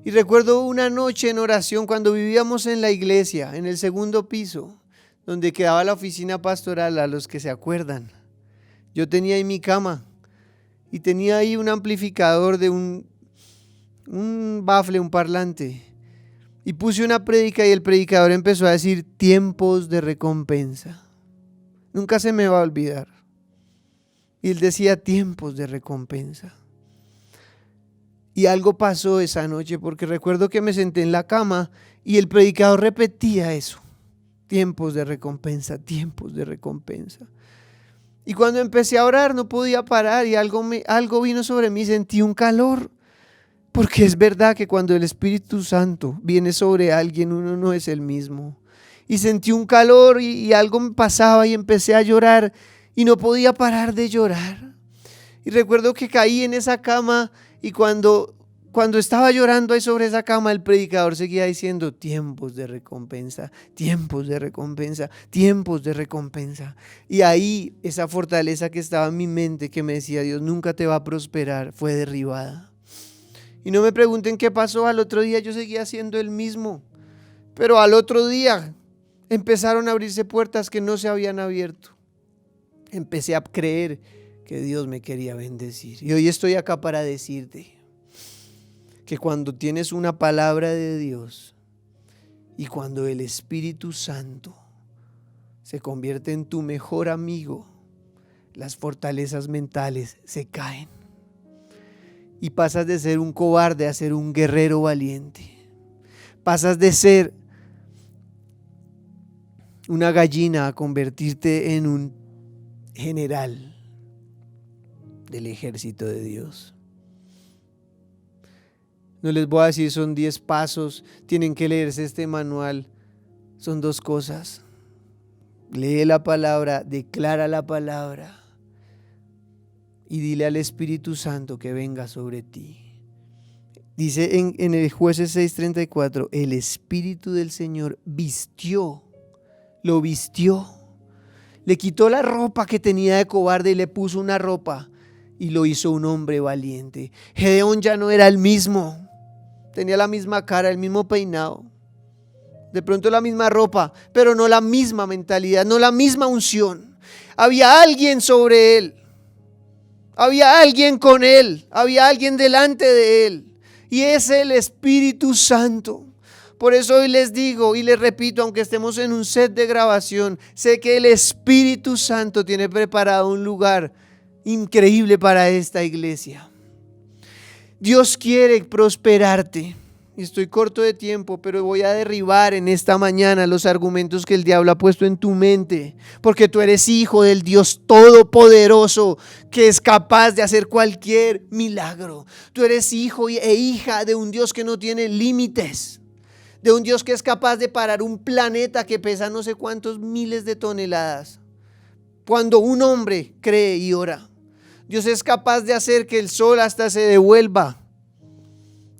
Speaker 1: Y recuerdo una noche en oración cuando vivíamos en la iglesia, en el segundo piso, donde quedaba la oficina pastoral, a los que se acuerdan. Yo tenía ahí mi cama y tenía ahí un amplificador de un bafle, un parlante. Y puse una prédica y el predicador empezó a decir tiempos de recompensa. Nunca se me va a olvidar. Y él decía tiempos de recompensa. Y algo pasó esa noche porque recuerdo que me senté en la cama y el predicador repetía eso. Tiempos de recompensa, tiempos de recompensa. Y cuando empecé a orar no podía parar y algo vino sobre mí, sentí un calor. Porque es verdad que cuando el Espíritu Santo viene sobre alguien, uno no es el mismo. Y sentí un calor y algo me pasaba y empecé a llorar y no podía parar de llorar. Y recuerdo que caí en esa cama y cuando estaba llorando ahí sobre esa cama, el predicador seguía diciendo: tiempos de recompensa, tiempos de recompensa, tiempos de recompensa. Y ahí esa fortaleza que estaba en mi mente, que me decía Dios nunca te va a prosperar, fue derribada. Y no me pregunten qué pasó, al otro día yo seguía siendo el mismo. Pero al otro día empezaron a abrirse puertas que no se habían abierto. Empecé a creer que Dios me quería bendecir. Y hoy estoy acá para decirte que cuando tienes una palabra de Dios y cuando el Espíritu Santo se convierte en tu mejor amigo, las fortalezas mentales se caen. Y pasas de ser un cobarde a ser un guerrero valiente. Pasas de ser una gallina a convertirte en un general del ejército de Dios. No les voy a decir son 10 pasos, tienen que leerse este manual. Son 2 cosas. Lee la palabra, declara la palabra y dile al Espíritu Santo que venga sobre ti. Dice en el Jueces 6:34, el Espíritu del Señor lo vistió. Le quitó la ropa que tenía de cobarde y le puso una ropa y lo hizo un hombre valiente. Gedeón ya no era el mismo. Tenía la misma cara, el mismo peinado. De pronto la misma ropa, pero no la misma mentalidad, no la misma unción. Había alguien sobre él. Había alguien con él. Había alguien delante de él. Y es el Espíritu Santo. Por eso hoy les digo y les repito, aunque estemos en un set de grabación, sé que el Espíritu Santo tiene preparado un lugar increíble para esta iglesia. Dios quiere prosperarte. Estoy corto de tiempo, pero voy a derribar en esta mañana los argumentos que el diablo ha puesto en tu mente, porque tú eres hijo del Dios Todopoderoso, que es capaz de hacer cualquier milagro. Tú eres hijo e hija de un Dios que no tiene límites, de un Dios que es capaz de parar un planeta que pesa no sé cuántos miles de toneladas. Cuando un hombre cree y ora, Dios es capaz de hacer que el sol hasta se devuelva.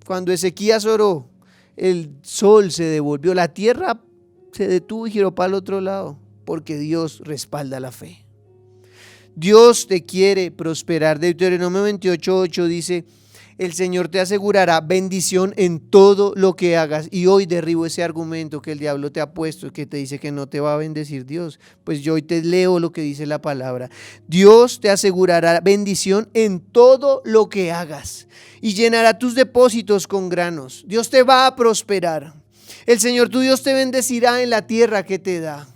Speaker 1: Cuando Ezequías oró, el sol se devolvió, la tierra se detuvo y giró para el otro lado, porque Dios respalda la fe. Dios te quiere prosperar. Deuteronomio 28:8 dice: el Señor te asegurará bendición en todo lo que hagas. Y hoy derribo ese argumento que el diablo te ha puesto, que te dice que no te va a bendecir Dios. Pues yo hoy te leo lo que dice la palabra. Dios te asegurará bendición en todo lo que hagas y llenará tus depósitos con granos. Dios te va a prosperar. El Señor tu Dios te bendecirá en la tierra que te da.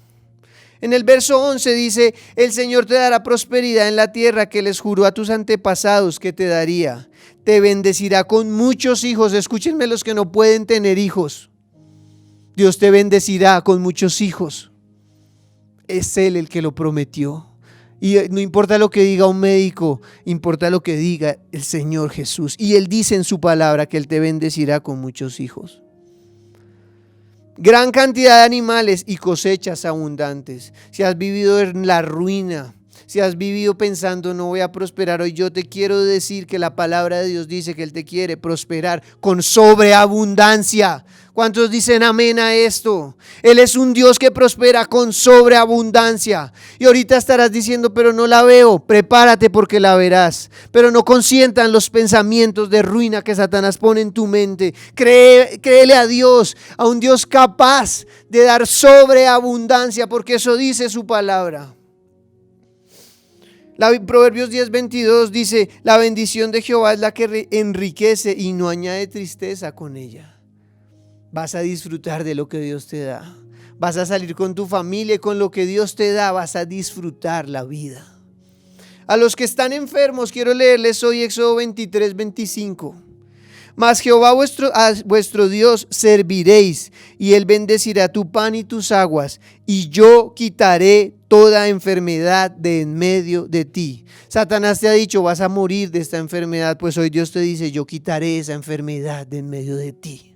Speaker 1: En el verso 11 dice: el Señor te dará prosperidad en la tierra que les juró a tus antepasados que te daría. Te bendecirá con muchos hijos. Escúchenme los que no pueden tener hijos. Dios te bendecirá con muchos hijos. Es Él el que lo prometió. Y no importa lo que diga un médico, importa lo que diga el Señor Jesús. Y Él dice en su palabra que Él te bendecirá con muchos hijos. Gran cantidad de animales y cosechas abundantes. Si has vivido en la ruina, si has vivido pensando no voy a prosperar, hoy yo te quiero decir que la palabra de Dios dice que Él te quiere prosperar con sobreabundancia. ¿Cuántos dicen amén a esto? Él es un Dios que prospera con sobreabundancia. Y ahorita estarás diciendo, pero no la veo. Prepárate porque la verás. Pero no consientan los pensamientos de ruina que Satanás pone en tu mente. Créele a Dios, a un Dios capaz de dar sobreabundancia, porque eso dice su palabra. Proverbios 10:22 dice: la bendición de Jehová es la que enriquece y no añade tristeza con ella. Vas a disfrutar de lo que Dios te da. Vas a salir con tu familia y con lo que Dios te da vas a disfrutar la vida. A los que están enfermos, quiero leerles hoy Éxodo 23:25. Mas Jehová vuestro Dios serviréis, y Él bendecirá tu pan y tus aguas, y yo quitaré toda enfermedad de en medio de ti. Satanás te ha dicho, vas a morir de esta enfermedad, pues hoy Dios te dice, yo quitaré esa enfermedad de en medio de ti.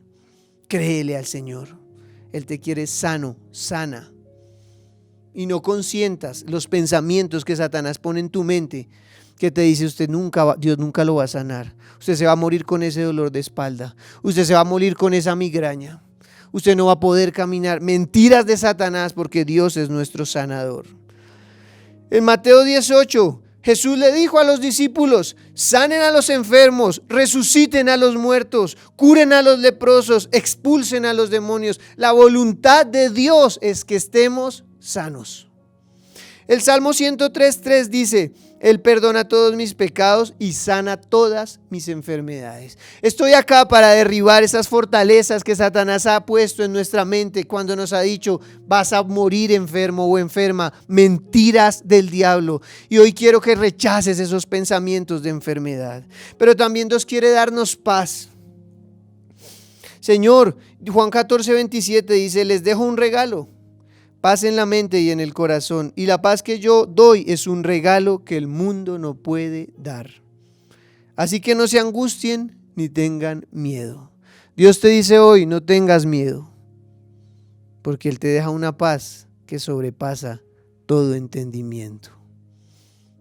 Speaker 1: Créele al Señor. Él te quiere sano, sana. Y no consientas los pensamientos que Satanás pone en tu mente, que te dice Dios nunca lo va a sanar. Usted se va a morir con ese dolor de espalda. Usted se va a morir con esa migraña. Usted no va a poder caminar. Mentiras de Satanás, porque Dios es nuestro sanador. En Mateo 18, Jesús le dijo a los discípulos, sanen a los enfermos, resuciten a los muertos, curen a los leprosos, expulsen a los demonios. La voluntad de Dios es que estemos sanos. El Salmo 103:3 dice, Él perdona todos mis pecados y sana todas mis enfermedades. Estoy acá para derribar esas fortalezas que Satanás ha puesto en nuestra mente cuando nos ha dicho, vas a morir enfermo o enferma. Mentiras del diablo. Y hoy quiero que rechaces esos pensamientos de enfermedad. Pero también Dios quiere darnos paz. Señor, Juan 14:27 dice, les dejo un regalo. Paz en la mente y en el corazón. Y la paz que yo doy es un regalo que el mundo no puede dar. Así que no se angustien ni tengan miedo. Dios te dice hoy, no tengas miedo. Porque Él te deja una paz que sobrepasa todo entendimiento.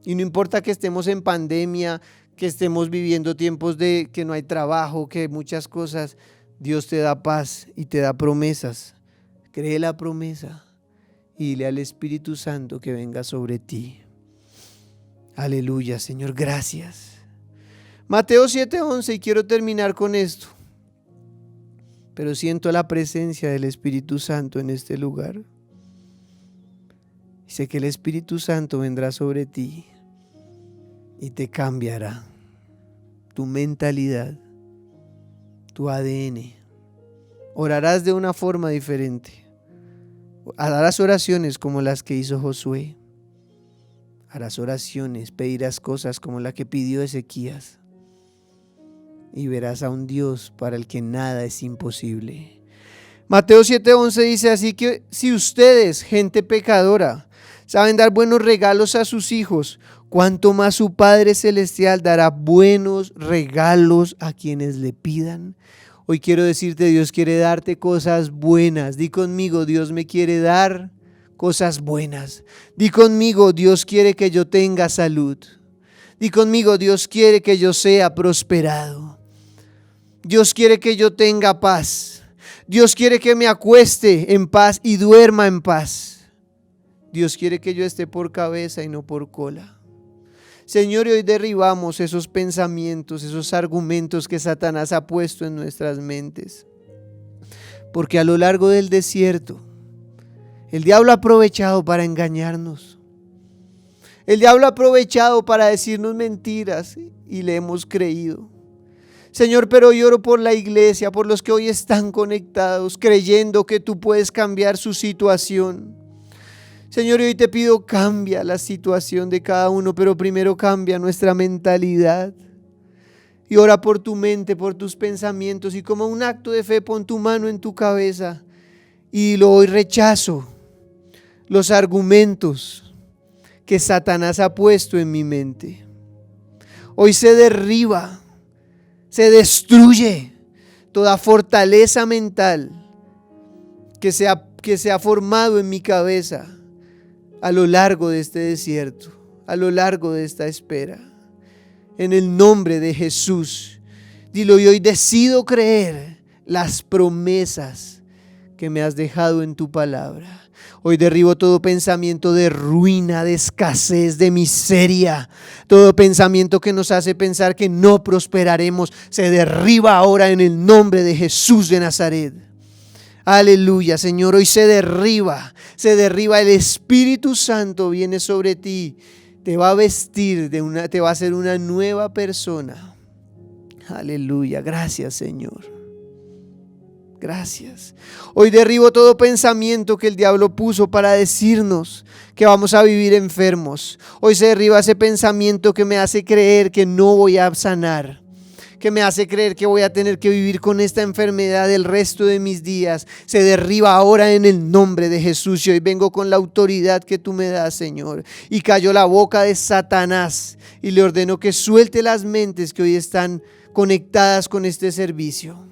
Speaker 1: Y no importa que estemos en pandemia, que estemos viviendo tiempos de que no hay trabajo, que muchas cosas, Dios te da paz y te da promesas. Cree la promesa. Y dile al Espíritu Santo que venga sobre ti. Aleluya, Señor, gracias. Mateo 7:11, y quiero terminar con esto. Pero siento la presencia del Espíritu Santo en este lugar. Y sé que el Espíritu Santo vendrá sobre ti y te cambiará tu mentalidad, tu ADN. Orarás de una forma diferente. Harás oraciones como las que hizo Josué. Harás oraciones, pedirás cosas como la que pidió Ezequías. Y verás a un Dios para el que nada es imposible. Mateo 7:11 dice, así que si ustedes, gente pecadora, saben dar buenos regalos a sus hijos, cuánto más su Padre Celestial dará buenos regalos a quienes le pidan. Hoy quiero decirte, Dios quiere darte cosas buenas. Di conmigo, Dios me quiere dar cosas buenas. Di conmigo, Dios quiere que yo tenga salud. Di conmigo, Dios quiere que yo sea prosperado. Dios quiere que yo tenga paz. Dios quiere que me acueste en paz y duerma en paz. Dios quiere que yo esté por cabeza y no por cola. Señor, y hoy derribamos esos pensamientos, esos argumentos que Satanás ha puesto en nuestras mentes. Porque a lo largo del desierto, el diablo ha aprovechado para engañarnos. El diablo ha aprovechado para decirnos mentiras y le hemos creído. Señor, pero yo oro por la iglesia, por los que hoy están conectados, creyendo que tú puedes cambiar su situación. Señor, hoy te pido, cambia la situación de cada uno, pero primero cambia nuestra mentalidad. Y ora por tu mente, por tus pensamientos, y como un acto de fe pon tu mano en tu cabeza y hoy rechazo los argumentos que Satanás ha puesto en mi mente. Hoy se derriba, se destruye toda fortaleza mental que se ha formado en mi cabeza a lo largo de este desierto, a lo largo de esta espera. En el nombre de Jesús, dilo, y hoy decido creer las promesas que me has dejado en tu palabra. Hoy derribo todo pensamiento de ruina, de escasez, de miseria. Todo pensamiento que nos hace pensar que no prosperaremos, se derriba ahora en el nombre de Jesús de Nazaret. Aleluya, Señor, hoy se derriba el Espíritu Santo viene sobre ti, te va a vestir te va a hacer una nueva persona. Aleluya, gracias, Señor. Gracias. Hoy derribo todo pensamiento que el diablo puso para decirnos que vamos a vivir enfermos. Hoy se derriba ese pensamiento que me hace creer que no voy a sanar, que me hace creer que voy a tener que vivir con esta enfermedad el resto de mis días, se derriba ahora en el nombre de Jesús. Y hoy vengo con la autoridad que tú me das, Señor. Y cayó la boca de Satanás y le ordeno que suelte las mentes que hoy están conectadas con este servicio.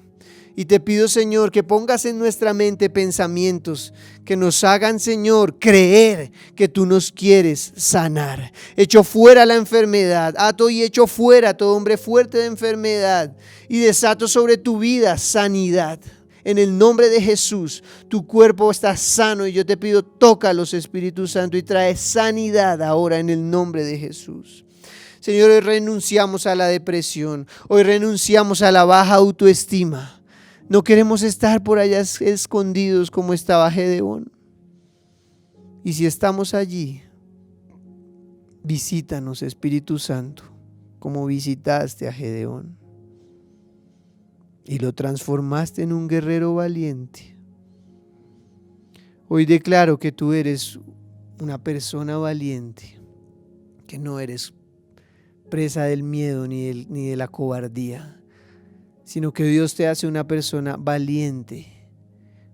Speaker 1: Y te pido, Señor, que pongas en nuestra mente pensamientos que nos hagan, Señor, creer que tú nos quieres sanar. Echo fuera la enfermedad, ato y echo fuera todo hombre fuerte de enfermedad y desato sobre tu vida sanidad. En el nombre de Jesús, tu cuerpo está sano y yo te pido, tócalos, Espíritu Santo, y trae sanidad ahora en el nombre de Jesús. Señor, hoy renunciamos a la depresión, hoy renunciamos a la baja autoestima. No queremos estar por allá escondidos como estaba Gedeón. Y si estamos allí, visítanos, Espíritu Santo, como visitaste a Gedeón. Y lo transformaste en un guerrero valiente. Hoy declaro que tú eres una persona valiente, que no eres presa del miedo ni de la cobardía, sino que Dios te hace una persona valiente.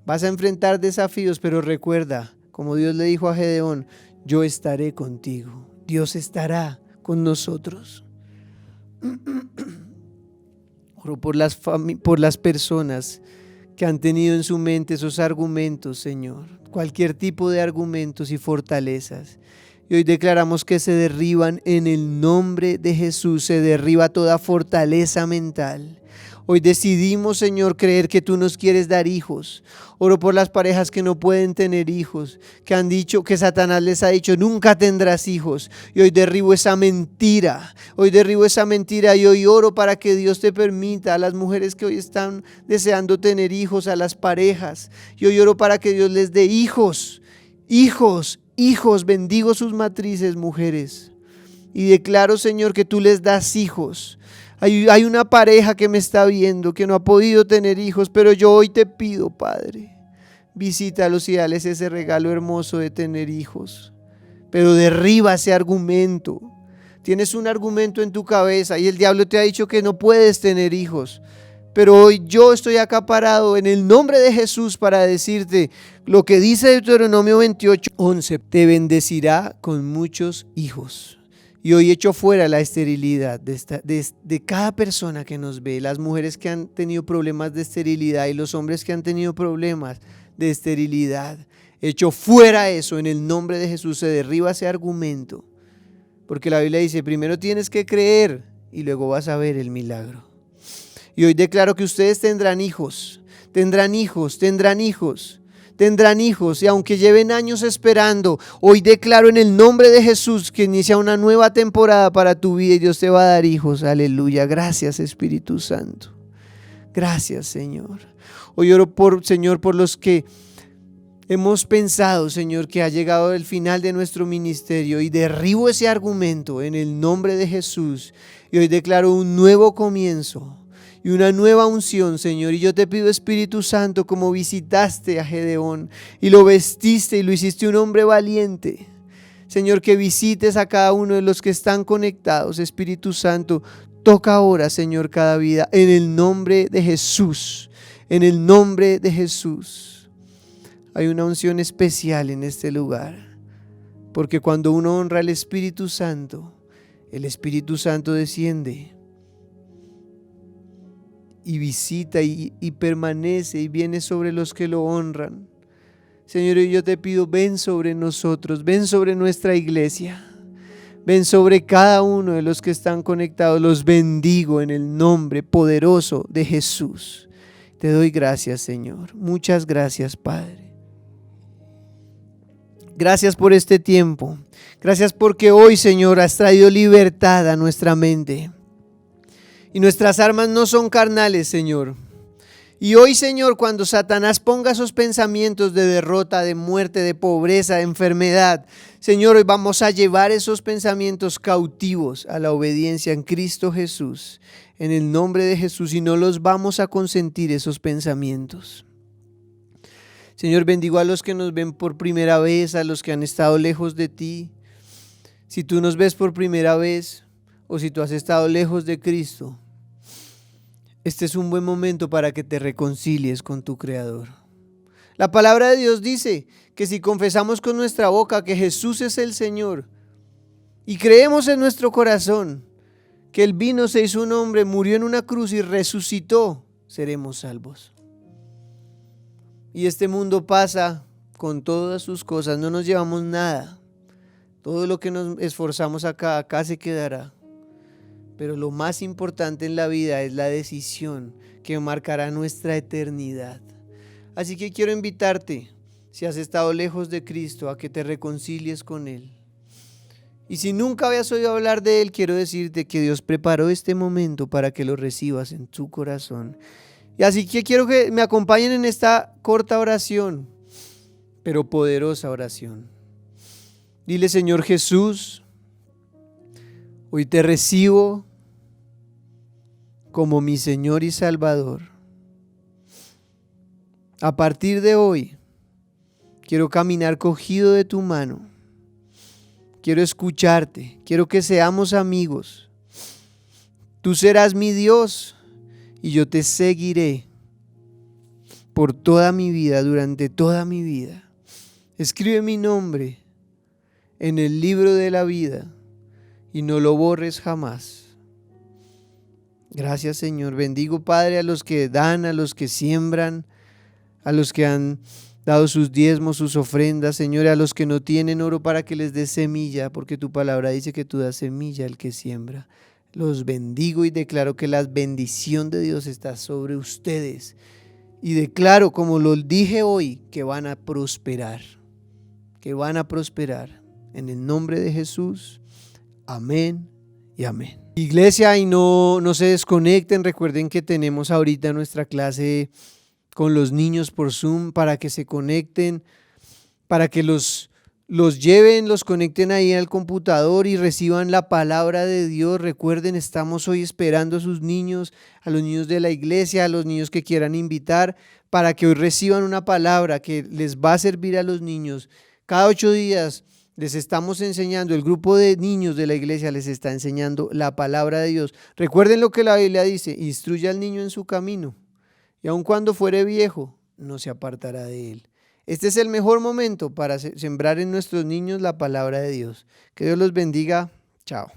Speaker 1: Vas a enfrentar desafíos, pero recuerda, como Dios le dijo a Gedeón, yo estaré contigo. Dios estará con nosotros. Oro por las personas que han tenido en su mente esos argumentos, Señor, cualquier tipo de argumentos y fortalezas. Y hoy declaramos que se derriban en el nombre de Jesús, se derriba toda fortaleza mental. Hoy decidimos, Señor, creer que tú nos quieres dar hijos. Oro por las parejas que no pueden tener hijos, que han dicho, que Satanás les ha dicho, nunca tendrás hijos. Y hoy derribo esa mentira. Y hoy oro para que Dios te permita a las mujeres que hoy están deseando tener hijos, a las parejas. Y hoy oro para que Dios les dé hijos. Bendigo sus matrices, mujeres. Y declaro, Señor, que tú les das hijos. Hay una pareja que me está viendo, que no ha podido tener hijos, pero yo hoy te pido, Padre, visítalos y dales ese regalo hermoso de tener hijos. Pero derriba ese argumento. Tienes un argumento en tu cabeza y el diablo te ha dicho que no puedes tener hijos. Pero hoy yo estoy acaparado en el nombre de Jesús para decirte lo que dice Deuteronomio 28:11. Te bendecirá con muchos hijos. Y hoy echo fuera la esterilidad de cada persona que nos ve, las mujeres que han tenido problemas de esterilidad y los hombres que han tenido problemas de esterilidad. Echo fuera eso en el nombre de Jesús, se derriba ese argumento. Porque la Biblia dice, primero tienes que creer y luego vas a ver el milagro. Y hoy declaro que ustedes tendrán hijos, y aunque lleven años esperando, hoy declaro en el nombre de Jesús que inicia una nueva temporada para tu vida y Dios te va a dar hijos. Aleluya. Gracias, Espíritu Santo. Gracias, Señor. Hoy oro Señor, por los que hemos pensado, Señor, que ha llegado el final de nuestro ministerio y derribo ese argumento en el nombre de Jesús. Y hoy declaro un nuevo comienzo y una nueva unción, Señor. Y yo te pido, Espíritu Santo, como visitaste a Gedeón y lo vestiste y lo hiciste un hombre valiente, Señor, que visites a cada uno de los que están conectados. Espíritu Santo, toca ahora, Señor, cada vida en el nombre de Jesús. En el nombre de Jesús. Hay una unción especial en este lugar, porque cuando uno honra al Espíritu Santo, el Espíritu Santo desciende y visita y permanece y viene sobre los que lo honran. Señor, yo te pido, ven sobre nosotros, ven sobre nuestra iglesia, ven sobre cada uno de los que están conectados. Los bendigo en el nombre poderoso de Jesús. Te doy gracias, Señor. Muchas gracias, Padre. Gracias por este tiempo. Gracias porque hoy, Señor, has traído libertad a nuestra mente. Y nuestras armas no son carnales, Señor. Y hoy, Señor, cuando Satanás ponga esos pensamientos de derrota, de muerte, de pobreza, de enfermedad, Señor, hoy vamos a llevar esos pensamientos cautivos a la obediencia en Cristo Jesús, en el nombre de Jesús, y no los vamos a consentir esos pensamientos. Señor, bendigo a los que nos ven por primera vez, a los que han estado lejos de ti. Si tú nos ves por primera vez, o si tú has estado lejos de Cristo, Este es un buen momento para que te reconcilies con tu Creador. La palabra de Dios dice que si confesamos con nuestra boca que Jesús es el Señor y creemos en nuestro corazón que Él vino, se hizo un hombre, murió en una cruz y resucitó, seremos salvos. Y este mundo pasa con todas sus cosas, no nos llevamos nada. Todo lo que nos esforzamos acá se quedará. Pero lo más importante en la vida es la decisión que marcará nuestra eternidad. Así que quiero invitarte, si has estado lejos de Cristo, a que te reconcilies con Él. Y si nunca habías oído hablar de Él, quiero decirte que Dios preparó este momento para que lo recibas en tu corazón. Y así que quiero que me acompañen en esta corta oración, pero poderosa oración. Dile: Señor Jesús, hoy te recibo como mi Señor y Salvador. A partir de hoy, quiero caminar cogido de tu mano. Quiero escucharte, quiero que seamos amigos. Tú serás mi Dios y yo te seguiré por toda mi vida, durante toda mi vida. Escribe mi nombre en el libro de la vida y no lo borres jamás. Gracias, Señor. Bendigo, Padre, a los que dan, a los que siembran, a los que han dado sus diezmos, sus ofrendas, Señor, a los que no tienen oro para que les des semilla, porque tu palabra dice que tú das semilla al que siembra. Los bendigo y declaro que la bendición de Dios está sobre ustedes. Y declaro, como lo dije hoy, que van a prosperar. Que van a prosperar. En el nombre de Jesús. Amén y amén. Iglesia, y no se desconecten. Recuerden que tenemos ahorita nuestra clase con los niños por Zoom, para que se conecten, para que los lleven, los conecten ahí al computador y reciban la palabra de Dios. Recuerden, estamos hoy esperando a sus niños, a los niños de la iglesia, a los niños que quieran invitar, para que hoy reciban una palabra que les va a servir a los niños. Cada 8 días les estamos enseñando, el grupo de niños de la iglesia les está enseñando la palabra de Dios. Recuerden lo que la Biblia dice: instruye al niño en su camino, y aun cuando fuere viejo, no se apartará de él. Este es el mejor momento para sembrar en nuestros niños la palabra de Dios. Que Dios los bendiga. Chao.